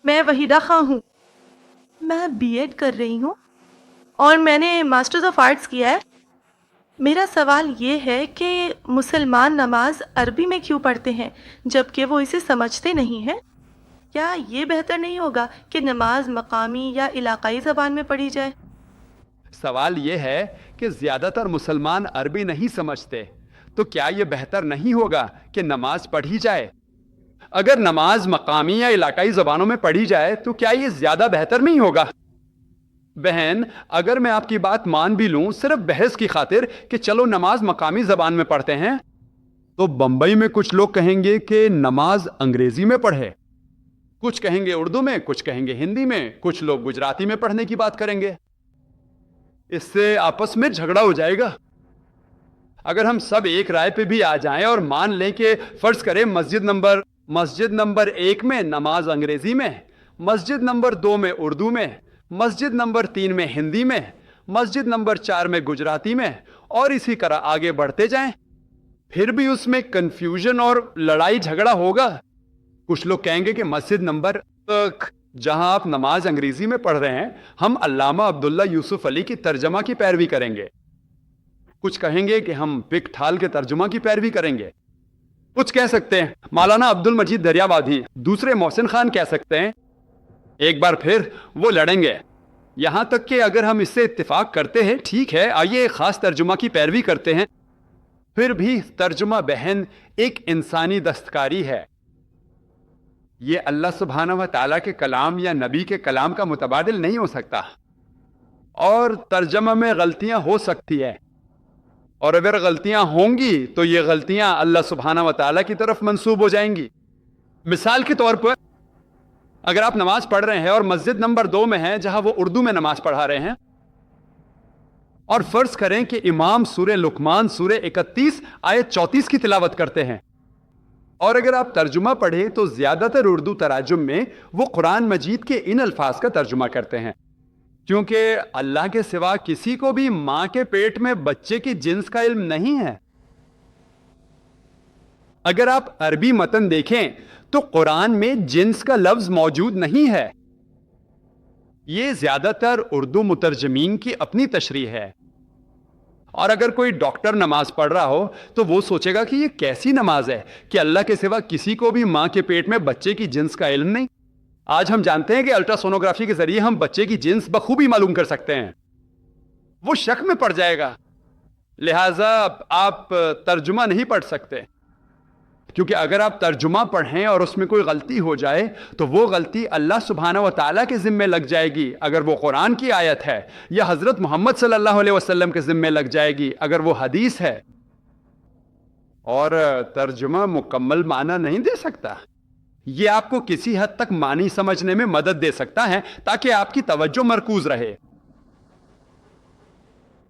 میں وحیدہ خاں ہوں. میں بی ایڈ کر رہی ہوں اور میں نے ماسٹرز آف آرٹس کیا ہے. میرا سوال یہ ہے کہ مسلمان نماز عربی میں کیوں پڑھتے ہیں جبکہ وہ اسے سمجھتے نہیں ہیں؟ کیا یہ بہتر نہیں ہوگا کہ نماز مقامی یا علاقائی زبان میں پڑھی جائے؟ سوال یہ ہے کہ زیادہ تر مسلمان عربی نہیں سمجھتے، تو کیا یہ بہتر نہیں ہوگا کہ نماز پڑھی جائے؟ اگر نماز مقامی یا علاقائی زبانوں میں پڑھی جائے تو کیا یہ زیادہ بہتر نہیں ہوگا؟ بہن، اگر میں آپ کی بات مان بھی لوں صرف بحث کی خاطر کہ چلو نماز مقامی زبان میں پڑھتے ہیں، تو بمبئی میں کچھ لوگ کہیں گے کہ نماز انگریزی میں پڑھے، کچھ کہیں گے اردو میں، کچھ کہیں گے ہندی میں، کچھ لوگ گجراتی میں پڑھنے کی بات کریں گے. اس سے آپس میں جھگڑا ہو جائے گا. اگر ہم سب ایک رائے پہ بھی آ جائیں اور مان لیں کہ فرض کریں مسجد نمبر 1 میں نماز انگریزی میں، مسجد نمبر 2 میں اردو میں، مسجد نمبر 3 میں ہندی میں، مسجد نمبر 4 میں گجراتی میں، اور اسی طرح آگے بڑھتے جائیں، پھر بھی اس میں کنفیوژن اور لڑائی جھگڑا ہوگا. کچھ لوگ کہیں گے کہ مسجد نمبر جہاں آپ نماز انگریزی میں پڑھ رہے ہیں ہم علامہ عبداللہ یوسف علی کی ترجمہ کی پیروی کریں گے. کچھ کہیں گے کہ ہم پک ٹھال کے ترجمہ کی پیروی کریں گے. کچھ کہہ سکتے ہیں مولانا عبد المجید دریابادی، دوسرے محسن خان کہہ سکتے ہیں. ایک بار پھر وہ لڑیں گے، یہاں تک کہ اگر ہم اس سے اتفاق کرتے ہیں ٹھیک ہے آئیے ایک خاص ترجمہ کی پیروی کرتے ہیں، پھر بھی ترجمہ بہن ایک انسانی دستکاری ہے. یہ اللہ سبحانہ و تعالیٰ کے کلام یا نبی کے کلام کا متبادل نہیں ہو سکتا، اور ترجمہ میں غلطیاں ہو سکتی ہے، اور اگر غلطیاں ہوں گی تو یہ غلطیاں اللہ سبحانہ و تعالیٰ کی طرف منسوب ہو جائیں گی. مثال کے طور پر اگر آپ نماز پڑھ رہے ہیں اور مسجد نمبر 2 میں ہیں جہاں وہ اردو میں نماز پڑھا رہے ہیں، اور فرض کریں کہ امام سورہ لقمان سورہ 31 آیت 34 کی تلاوت کرتے ہیں، اور اگر آپ ترجمہ پڑھیں تو زیادہ تر اردو تراجم میں وہ قرآن مجید کے ان الفاظ کا ترجمہ کرتے ہیں، کیونکہ اللہ کے سوا کسی کو بھی ماں کے پیٹ میں بچے کی جنس کا علم نہیں ہے. اگر آپ عربی متن دیکھیں تو قرآن میں جنس کا لفظ موجود نہیں ہے. یہ زیادہ تر اردو مترجمین کی اپنی تشریح ہے. اور اگر کوئی ڈاکٹر نماز پڑھ رہا ہو تو وہ سوچے گا کہ یہ کیسی نماز ہے کہ اللہ کے سوا کسی کو بھی ماں کے پیٹ میں بچے کی جنس کا علم نہیں. آج ہم جانتے ہیں کہ الٹرا سونوگرافی کے ذریعے ہم بچے کی جنس بخوبی معلوم کر سکتے ہیں. وہ شک میں پڑ جائے گا، لہذا آپ ترجمہ نہیں پڑھ سکتے، کیونکہ اگر آپ ترجمہ پڑھیں اور اس میں کوئی غلطی ہو جائے تو وہ غلطی اللہ سبحانہ و تعالیٰ کے ذمے لگ جائے گی اگر وہ قرآن کی آیت ہے، یا حضرت محمد صلی اللہ علیہ وسلم کے ذمے لگ جائے گی اگر وہ حدیث ہے. اور ترجمہ مکمل معنی نہیں دے سکتا. یہ آپ کو کسی حد تک معنی سمجھنے میں مدد دے سکتا ہے تاکہ آپ کی توجہ مرکوز رہے.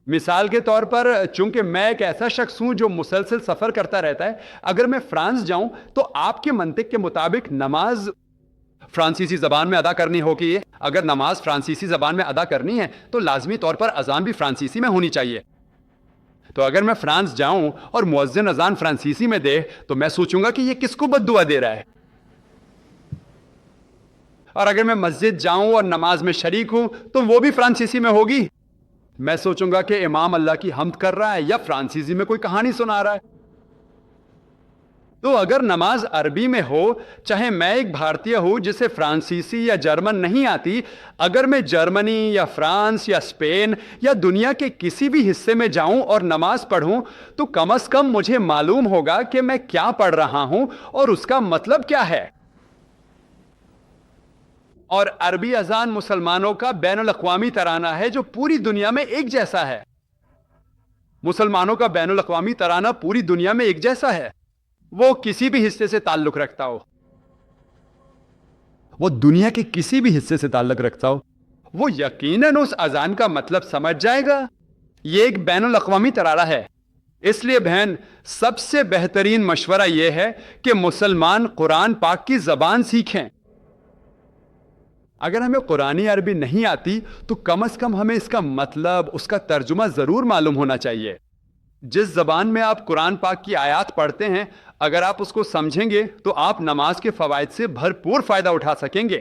مثال کے طور پر چونکہ میں ایک ایسا شخص ہوں جو مسلسل سفر کرتا رہتا ہے، اگر میں فرانس جاؤں تو آپ کے منطق کے مطابق نماز فرانسیسی زبان میں ادا کرنی ہوگی. اگر نماز فرانسیسی زبان میں ادا کرنی ہے تو لازمی طور پر اذان بھی فرانسیسی میں ہونی چاہیے. تو اگر میں فرانس جاؤں اور مؤذن اذان فرانسیسی میں دے تو میں سوچوں گا کہ یہ کس کو بد دعا دے رہا ہے. اور اگر میں مسجد جاؤں اور نماز میں شریک ہوں تو وہ بھی فرانسیسی میں ہوگی، میں سوچوں گا کہ امام اللہ کی حمد کر رہا ہے یا فرانسیسی میں کوئی کہانی سنا رہا ہے. تو اگر نماز عربی میں ہو، چاہے میں ایک بھارتیہ ہوں جسے فرانسیسی یا جرمن نہیں آتی، اگر میں جرمنی یا فرانس یا اسپین یا دنیا کے کسی بھی حصے میں جاؤں اور نماز پڑھوں تو کم از کم مجھے معلوم ہوگا کہ میں کیا پڑھ رہا ہوں اور اس کا مطلب کیا ہے. اور عربی اذان مسلمانوں کا بین الاقوامی ترانہ ہے جو پوری دنیا میں ایک جیسا ہے. مسلمانوں کا بین الاقوامی ترانہ پوری دنیا میں ایک جیسا ہے، وہ کسی بھی حصے سے تعلق رکھتا ہو، وہ دنیا کے کسی بھی حصے سے تعلق رکھتا ہو، وہ یقیناً اس اذان کا مطلب سمجھ جائے گا. یہ ایک بین الاقوامی ترانہ ہے. اس لیے بہن، سب سے بہترین مشورہ یہ ہے کہ مسلمان قرآن پاک کی زبان سیکھیں. اگر ہمیں قرآنی عربی نہیں آتی تو کم از کم ہمیں اس کا مطلب، اس کا ترجمہ ضرور معلوم ہونا چاہیے. جس زبان میں آپ قرآن پاک کی آیات پڑھتے ہیں اگر آپ اس کو سمجھیں گے تو آپ نماز کے فوائد سے بھرپور فائدہ اٹھا سکیں گے.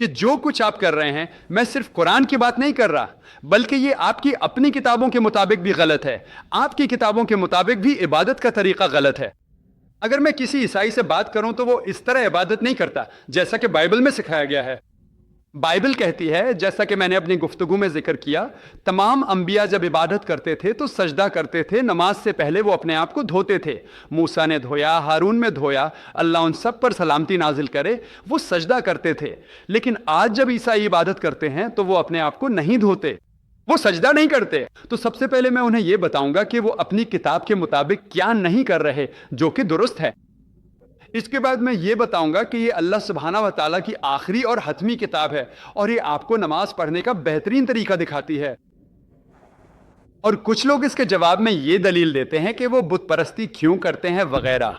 کہ جو کچھ آپ کر رہے ہیں، میں صرف قرآن کی بات نہیں کر رہا، بلکہ یہ آپ کی اپنی کتابوں کے مطابق بھی غلط ہے، آپ کی کتابوں کے مطابق بھی عبادت کا طریقہ غلط ہے۔ اگر میں کسی عیسائی سے بات کروں تو وہ اس طرح عبادت نہیں کرتا جیسا کہ بائبل میں سکھایا گیا ہے۔ بائبل کہتی ہے، جیسا کہ میں نے اپنی گفتگو میں ذکر کیا، تمام انبیاء جب عبادت کرتے تھے تو سجدہ کرتے تھے، نماز سے پہلے وہ اپنے آپ کو دھوتے تھے۔ موسیٰ نے دھویا، ہارون میں دھویا، اللہ ان سب پر سلامتی نازل کرے، وہ سجدہ کرتے تھے۔ لیکن آج جب عیسائی عبادت کرتے ہیں تو وہ اپنے آپ کو نہیں دھوتے، وہ سجدہ نہیں کرتے۔ تو سب سے پہلے میں انہیں یہ بتاؤں گا کہ وہ اپنی کتاب کے مطابق کیا نہیں کر رہے جو کہ درست ہے۔ اس کے بعد میں یہ بتاؤں گا کہ یہ اللہ سبحانہ و تعالیٰ کی آخری اور حتمی کتاب ہے، اور یہ آپ کو نماز پڑھنے کا بہترین طریقہ دکھاتی ہے۔ اور کچھ لوگ اس کے جواب میں یہ دلیل دیتے ہیں کہ وہ بت پرستی کیوں کرتے ہیں وغیرہ،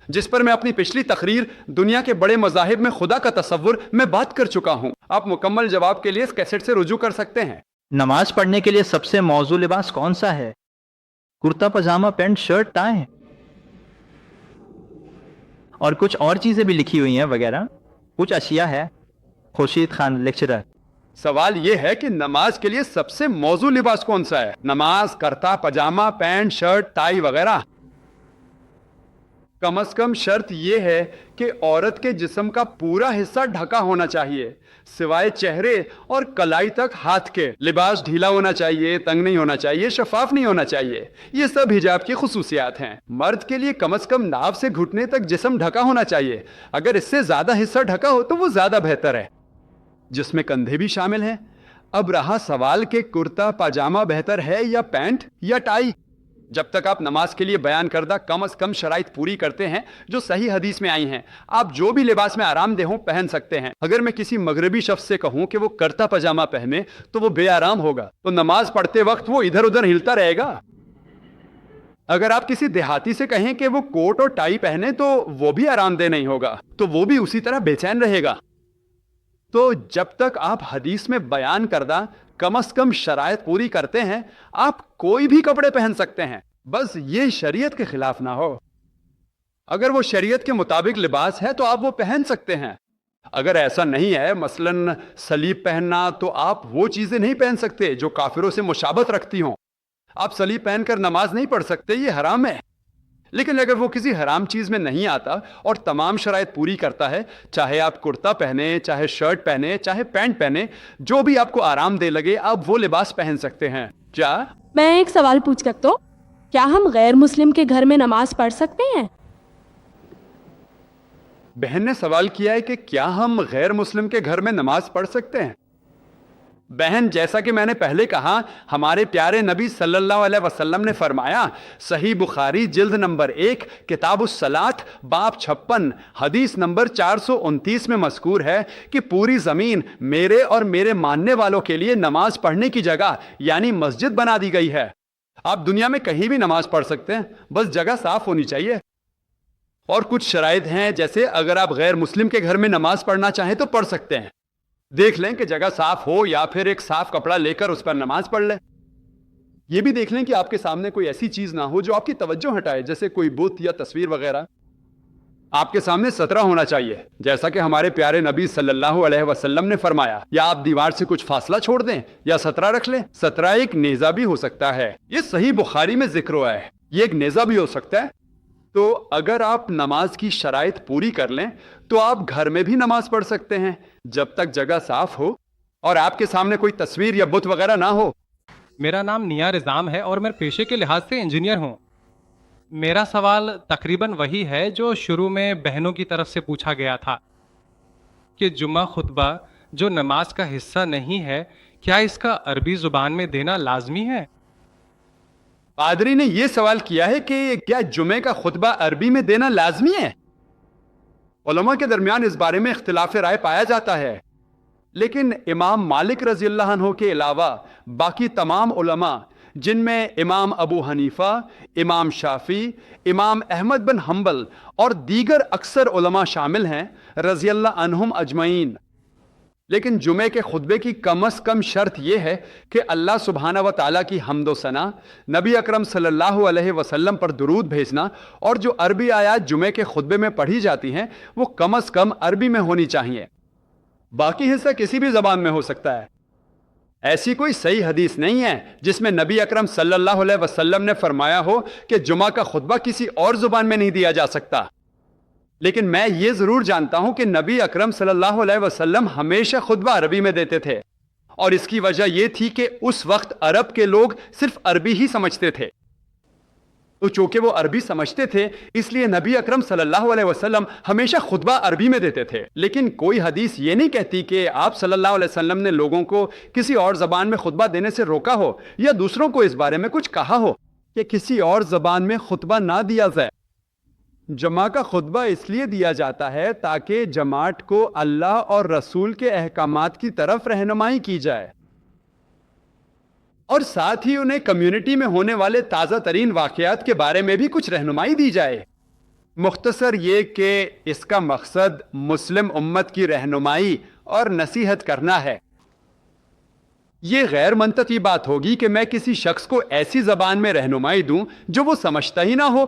جس پر میں اپنی پچھلی تقریر دنیا کے بڑے مذاہب میں خدا کا تصور میں بات کر چکا ہوں۔ آپ مکمل جواب کے لیے اس کیسٹ سے رجوع کر سکتے ہیں۔ نماز پڑھنے کے لیے سب سے موزوں لباس کون سا ہے؟ کرتا پاجامہ، پینٹ، شرٹ، ٹائی، اور کچھ اور چیزیں بھی لکھی ہوئی ہیں وغیرہ، کچھ اشیاء ہے۔ خورشید خان، لیکچرر۔ سوال یہ ہے کہ نماز کے لیے سب سے موزوں لباس کون سا ہے؟ نماز، کرتا پاجامہ، پینٹ، شرٹ، ٹائی وغیرہ؟ کم از کم شرط یہ ہے کہ عورت کے جسم کا پورا حصہ ڈھکا ہونا چاہیے، سوائے چہرے اور کلائی تک ہاتھ کے۔ لباس ڈھیلا ہونا چاہیے، تنگ نہیں ہونا چاہیے، شفاف نہیں ہونا چاہیے۔ یہ سب حجاب کی خصوصیات ہیں۔ مرد کے لیے کم از کم ناف سے گھٹنے تک جسم ڈھکا ہونا چاہیے، اگر اس سے زیادہ حصہ ڈھکا ہو تو وہ زیادہ بہتر ہے، جس میں کندھے بھی شامل ہیں۔ اب رہا سوال کہ کرتا پاجامہ بہتر ہے یا پینٹ یا ٹائی۔ جب تک آپ نماز کے لیے بیان کردہ کم از کم شرائط پوری کرتے ہیں جو صحیح حدیث میں آئی ہیں، آپ جو بھی لباس میں آرام دہ ہوں پہن سکتے ہیں۔ اگر میں کسی مغربی شخص سے کہوں کہ وہ کرتا پاجامہ پہنے تو وہ بے آرام ہوگا، تو نماز پڑھتے وقت وہ ادھر ادھر ہلتا رہے گا۔ اگر آپ کسی دیہاتی سے کہیں کہ وہ کوٹ اور ٹائی پہنے تو وہ بھی آرام دہ نہیں ہوگا، تو وہ بھی اسی طرح بے چین رہے گا۔ تو جب تک آپ حدیث میں بیان کردہ کم از کم شرائط پوری کرتے ہیں، آپ کوئی بھی کپڑے پہن سکتے ہیں، بس یہ شریعت کے خلاف نہ ہو۔ اگر وہ شریعت کے مطابق لباس ہے تو آپ وہ پہن سکتے ہیں۔ اگر ایسا نہیں ہے، مثلاً صلیب پہننا، تو آپ وہ چیزیں نہیں پہن سکتے جو کافروں سے مشابہت رکھتی ہوں۔ آپ صلیب پہن کر نماز نہیں پڑھ سکتے، یہ حرام ہے۔ لیکن اگر وہ کسی حرام چیز میں نہیں آتا اور تمام شرائط پوری کرتا ہے، چاہے آپ کرتا پہنے، چاہے شرٹ پہنے، چاہے پینٹ پہنے، جو بھی آپ کو آرام دہ لگے، آپ وہ لباس پہن سکتے ہیں۔ کیا میں ایک سوال پوچھ سکتا ہوں؟ کیا ہم غیر مسلم کے گھر میں نماز پڑھ سکتے ہیں؟ بہن نے سوال کیا ہے کہ کیا ہم غیر مسلم کے گھر میں نماز پڑھ سکتے ہیں؟ بہن، جیسا کہ میں نے پہلے کہا، ہمارے پیارے نبی صلی اللہ علیہ وسلم نے فرمایا، صحیح بخاری جلد نمبر 1 کتاب الصلاۃ باب 56 حدیث نمبر 429 میں مذکور ہے کہ پوری زمین میرے اور میرے ماننے والوں کے لیے نماز پڑھنے کی جگہ یعنی مسجد بنا دی گئی ہے۔ آپ دنیا میں کہیں بھی نماز پڑھ سکتے ہیں، بس جگہ صاف ہونی چاہیے۔ اور کچھ شرائط ہیں، جیسے اگر آپ غیر مسلم کے گھر میں نماز پڑھنا چاہیں تو پڑھ سکتے ہیں۔ دیکھ لیں کہ جگہ صاف ہو، یا پھر ایک صاف کپڑا لے کر اس پر نماز پڑھ لیں۔ یہ بھی دیکھ لیں کہ آپ کے سامنے کوئی ایسی چیز نہ ہو جو آپ کی توجہ ہٹائے، جیسے کوئی بت یا تصویر وغیرہ۔ آپ کے سامنے سترہ ہونا چاہیے، جیسا کہ ہمارے پیارے نبی صلی اللہ علیہ وسلم نے فرمایا، یا آپ دیوار سے کچھ فاصلہ چھوڑ دیں یا سترہ رکھ لیں۔ سترہ ایک نیزہ بھی ہو سکتا ہے، یہ صحیح بخاری میں ذکر ہوا ہے، یہ ایک نیزہ بھی ہو سکتا ہے۔ تو اگر آپ نماز کی شرائط پوری کر لیں تو آپ گھر میں بھی نماز پڑھ سکتے ہیں، جب تک جگہ صاف ہو اور آپ کے سامنے کوئی تصویر یا بت وغیرہ نہ ہو۔ میرا نام نیا رضام ہے اور میں پیشے کے لحاظ سے انجینئر ہوں۔ میرا سوال تقریباً وہی ہے جو شروع میں بہنوں کی طرف سے پوچھا گیا تھا کہ جمعہ خطبہ جو نماز کا حصہ نہیں ہے، کیا اس کا عربی زبان میں دینا لازمی ہے؟ پادری نے یہ سوال کیا ہے کہ کیا جمعے کا خطبہ عربی میں دینا لازمی ہے؟ علماء کے درمیان اس بارے میں اختلاف رائے پایا جاتا ہے، لیکن امام مالک رضی اللہ عنہ کے علاوہ باقی تمام علماء، جن میں امام ابو حنیفہ، امام شافعی، امام احمد بن حنبل اور دیگر اکثر علماء شامل ہیں رضی اللہ عنہم اجمعین۔ لیکن جمعے کے خطبے کی کم از کم شرط یہ ہے کہ اللہ سبحانہ و تعالیٰ کی حمد و ثنا، نبی اکرم صلی اللہ علیہ وسلم پر درود بھیجنا، اور جو عربی آیات جمعے کے خطبے میں پڑھی جاتی ہیں وہ کم از کم عربی میں ہونی چاہیے۔ باقی حصہ کسی بھی زبان میں ہو سکتا ہے۔ ایسی کوئی صحیح حدیث نہیں ہے جس میں نبی اکرم صلی اللہ علیہ وسلم نے فرمایا ہو کہ جمعہ کا خطبہ کسی اور زبان میں نہیں دیا جا سکتا، لیکن میں یہ ضرور جانتا ہوں کہ نبی اکرم صلی اللہ علیہ وسلم ہمیشہ خطبہ عربی میں دیتے تھے، اور اس کی وجہ یہ تھی کہ اس وقت عرب کے لوگ صرف عربی ہی سمجھتے تھے، تو چونکہ وہ عربی سمجھتے تھے اس لیے نبی اکرم صلی اللہ علیہ وسلم ہمیشہ خطبہ عربی میں دیتے تھے۔ لیکن کوئی حدیث یہ نہیں کہتی کہ آپ صلی اللہ علیہ وسلم نے لوگوں کو کسی اور زبان میں خطبہ دینے سے روکا ہو یا دوسروں کو اس بارے میں کچھ کہا ہو کہ کسی اور زبان میں خطبہ نہ دیا جائے۔ جمعہ کا خطبہ اس لیے دیا جاتا ہے تاکہ جماعت کو اللہ اور رسول کے احکامات کی طرف رہنمائی کی جائے، اور ساتھ ہی انہیں کمیونٹی میں ہونے والے تازہ ترین واقعات کے بارے میں بھی کچھ رہنمائی دی جائے۔ مختصر یہ کہ اس کا مقصد مسلم امت کی رہنمائی اور نصیحت کرنا ہے۔ یہ غیر منطقی بات ہوگی کہ میں کسی شخص کو ایسی زبان میں رہنمائی دوں جو وہ سمجھتا ہی نہ ہو،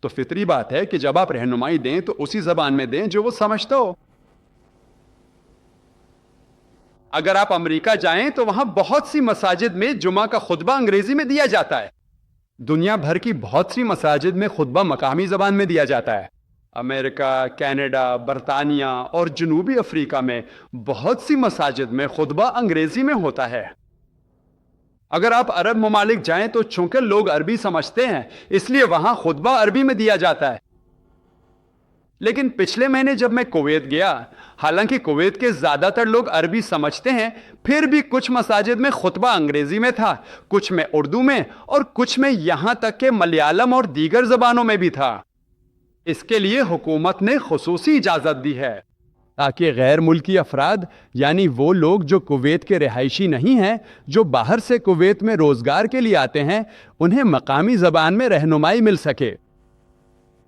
تو فطری بات ہے کہ جب آپ رہنمائی دیں تو اسی زبان میں دیں جو وہ سمجھتا ہو۔ اگر آپ امریکہ جائیں تو وہاں بہت سی مساجد میں جمعہ کا خطبہ انگریزی میں دیا جاتا ہے۔ دنیا بھر کی بہت سی مساجد میں خطبہ مقامی زبان میں دیا جاتا ہے۔ امریکہ، کینیڈا، برطانیہ اور جنوبی افریقہ میں بہت سی مساجد میں خطبہ انگریزی میں ہوتا ہے۔ اگر آپ عرب ممالک جائیں تو چونکہ لوگ عربی سمجھتے ہیں اس لیے وہاں خطبہ عربی میں دیا جاتا ہے۔ لیکن پچھلے مہینے جب میں کویت گیا، حالانکہ کویت کے زیادہ تر لوگ عربی سمجھتے ہیں، پھر بھی کچھ مساجد میں خطبہ انگریزی میں تھا، کچھ میں اردو میں، اور کچھ میں یہاں تک کہ ملیالم اور دیگر زبانوں میں بھی تھا۔ اس کے لیے حکومت نے خصوصی اجازت دی ہے تاکہ غیر ملکی افراد، یعنی وہ لوگ جو کویت کے رہائشی نہیں ہیں، جو باہر سے کویت میں روزگار کے لیے آتے ہیں، انہیں مقامی زبان میں رہنمائی مل سکے۔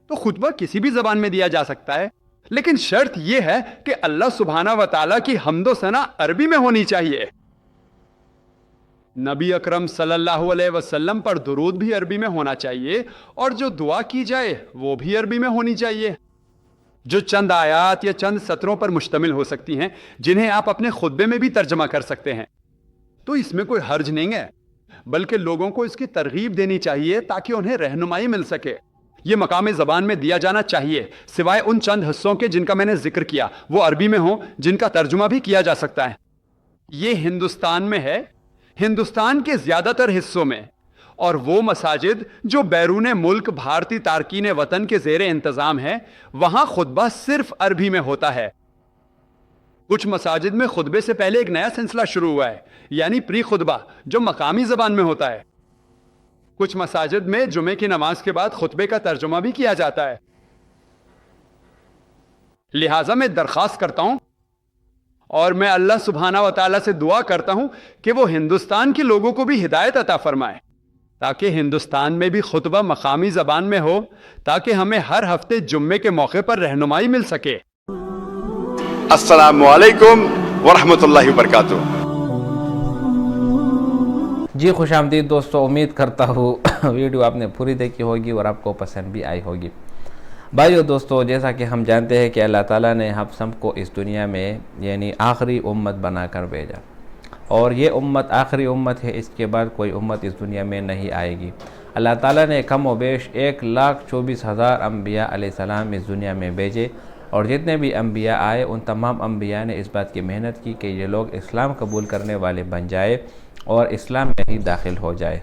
تو خطبہ کسی بھی زبان میں دیا جا سکتا ہے، لیکن شرط یہ ہے کہ اللہ سبحانہ و تعالیٰ کی حمد و ثنا عربی میں ہونی چاہیے۔ نبی اکرم صلی اللہ علیہ وسلم پر درود بھی عربی میں ہونا چاہیے، اور جو دعا کی جائے وہ بھی عربی میں ہونی چاہیے، جو چند آیات یا چند سطروں پر مشتمل ہو سکتی ہیں جنہیں آپ اپنے خطبے میں بھی ترجمہ کر سکتے ہیں۔ تو اس میں کوئی حرج نہیں ہے، بلکہ لوگوں کو اس کی ترغیب دینی چاہیے تاکہ انہیں رہنمائی مل سکے۔ یہ مقامی زبان میں دیا جانا چاہیے، سوائے ان چند حصوں کے جن کا میں نے ذکر کیا، وہ عربی میں ہوں جن کا ترجمہ بھی کیا جا سکتا ہے۔ یہ ہندوستان میں ہے، ہندوستان کے زیادہ تر حصوں میں، اور وہ مساجد جو بیرون ملک بھارتی تارکین وطن کے زیر انتظام ہیں، وہاں خطبہ صرف عربی میں ہوتا ہے۔ کچھ مساجد میں خطبے سے پہلے ایک نیا سلسلہ شروع ہوا ہے، یعنی پری خطبہ، جو مقامی زبان میں ہوتا ہے۔ کچھ مساجد میں جمعے کی نماز کے بعد خطبے کا ترجمہ بھی کیا جاتا ہے۔ لہٰذا میں درخواست کرتا ہوں اور میں اللہ سبحانہ و تعالیٰ سے دعا کرتا ہوں کہ وہ ہندوستان کے لوگوں کو بھی ہدایت عطا فرمائے تاکہ ہندوستان میں بھی خطبہ مقامی زبان میں ہو، تاکہ ہمیں ہر ہفتے جمعے کے موقع پر رہنمائی مل سکے۔ السلام علیکم ورحمۃ اللہ وبرکاتہ۔ جی خوش آمدید دوستو، امید کرتا ہوں ویڈیو آپ نے پوری دیکھی ہوگی اور آپ کو پسند بھی آئی ہوگی۔ بھائیو دوستو، جیسا کہ ہم جانتے ہیں کہ اللہ تعالیٰ نے ہم سب کو اس دنیا میں یعنی آخری امت بنا کر بھیجا، اور یہ امت آخری امت ہے، اس کے بعد کوئی امت اس دنیا میں نہیں آئے گی۔ اللہ تعالیٰ نے کم و بیش 1,24,000 انبیاء علیہ السلام اس دنیا میں بھیجے، اور جتنے بھی انبیاء آئے ان تمام انبیاء نے اس بات کی محنت کی کہ یہ لوگ اسلام قبول کرنے والے بن جائے اور اسلام میں ہی داخل ہو جائے۔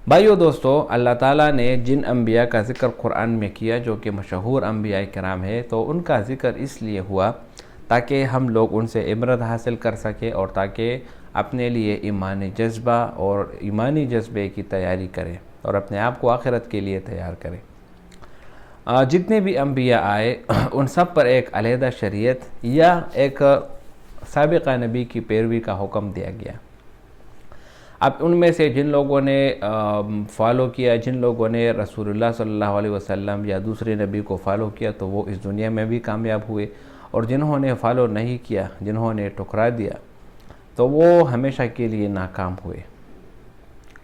بھائیو دوستو، اللہ تعالیٰ نے جن انبیاء کا ذکر قرآن میں کیا جو کہ مشہور انبیاء کرام ہے، تو ان کا ذکر اس لیے ہوا تاکہ ہم لوگ ان سے عبرت حاصل کر سکیں، اور تاکہ اپنے لیے ایمانی جذبہ اور ایمانی جذبے کی تیاری کریں اور اپنے آپ کو آخرت کے لیے تیار کریں۔ جتنے بھی انبیاء آئے ان سب پر ایک علیحدہ شریعت یا ایک سابقہ نبی کی پیروی کا حکم دیا گیا۔ اب ان میں سے جن لوگوں نے فالو کیا، جن لوگوں نے رسول اللہ صلی اللہ علیہ وسلم یا دوسرے نبی کو فالو کیا، تو وہ اس دنیا میں بھی کامیاب ہوئے، اور جنہوں نے فالو نہیں کیا، جنہوں نے ٹھکرا دیا، تو وہ ہمیشہ کے لیے ناکام ہوئے۔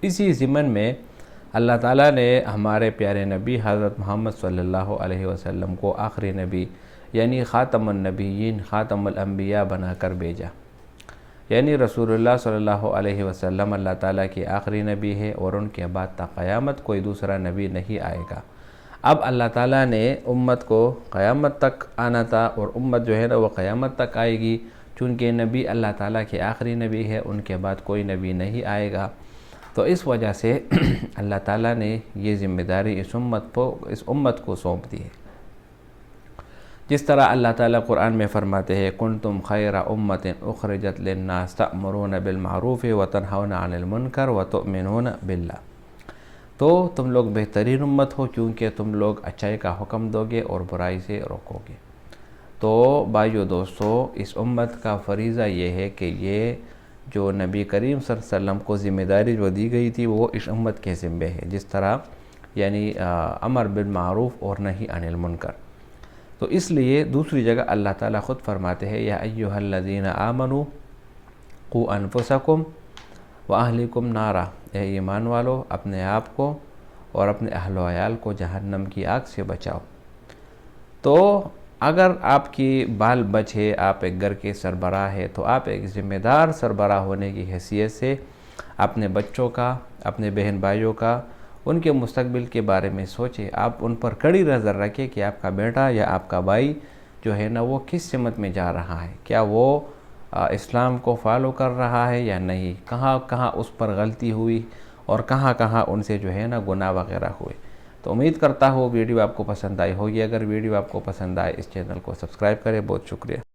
اسی ضمن میں اللہ تعالیٰ نے ہمارے پیارے نبی حضرت محمد صلی اللہ علیہ وسلم کو آخری نبی یعنی خاتم النبیین خاتم الانبیاء بنا کر بھیجا، یعنی رسول اللہ صلی اللہ علیہ وسلم اللہ تعالیٰ کی آخری نبی ہے، اور ان کے بعد تا قیامت کوئی دوسرا نبی نہیں آئے گا۔ اب اللہ تعالیٰ نے امت کو قیامت تک آنا تھا، اور امت جو ہے نا وہ قیامت تک آئے گی، چونکہ نبی اللہ تعالیٰ کے آخری نبی ہے، ان کے بعد کوئی نبی نہیں آئے گا۔ تو اس وجہ سے اللہ تعالیٰ نے یہ ذمہ داری اس امت کو سونپ دی ہے۔ جس طرح اللہ تعالیٰ قرآن میں فرماتے ہیں کنتم خیر امت اخرجت للناس تأمرون بالمعروف وتنہون عن المنکر وتؤمنون باللہ، تو تم لوگ بہترین امت ہو کیونکہ تم لوگ اچھائی کا حکم دو گے اور برائی سے روکو گے۔ تو بھائیو دوستو، اس امت کا فریضہ یہ ہے کہ یہ جو نبی کریم صلی اللہ علیہ وسلم کو ذمہ داری جو دی گئی تھی وہ اس امت کے ذمہ ہے، جس طرح یعنی امر بالمعروف اور نہی عن المنکر۔ تو اس لیے دوسری جگہ اللہ تعالیٰ خود فرماتے ہیں یا ایھا الذین آمنوا قوا انفسکم واہلکم نارا، اے ایمان والو اپنے آپ کو اور اپنے اہل و عیال کو جہنم کی آگ سے بچاؤ۔ تو اگر آپ کی بال بچ ہے، آپ ایک گھر کے سربراہ ہے، تو آپ ایک ذمہ دار سربراہ ہونے کی حیثیت سے اپنے بچوں کا، اپنے بہن بھائیوں کا، ان کے مستقبل کے بارے میں سوچیں، آپ ان پر کڑی نظر رکھیں کہ آپ کا بیٹا یا آپ کا بھائی جو ہے نا وہ کس سمت میں جا رہا ہے، کیا وہ اسلام کو فالو کر رہا ہے یا نہیں، کہاں کہاں اس پر غلطی ہوئی اور کہاں کہاں ان سے جو ہے نا گناہ وغیرہ ہوئے۔ تو امید کرتا ہوں ویڈیو آپ کو پسند آئی ہوگی، اگر ویڈیو آپ کو پسند آئے اس چینل کو سبسکرائب کریں۔ بہت شکریہ۔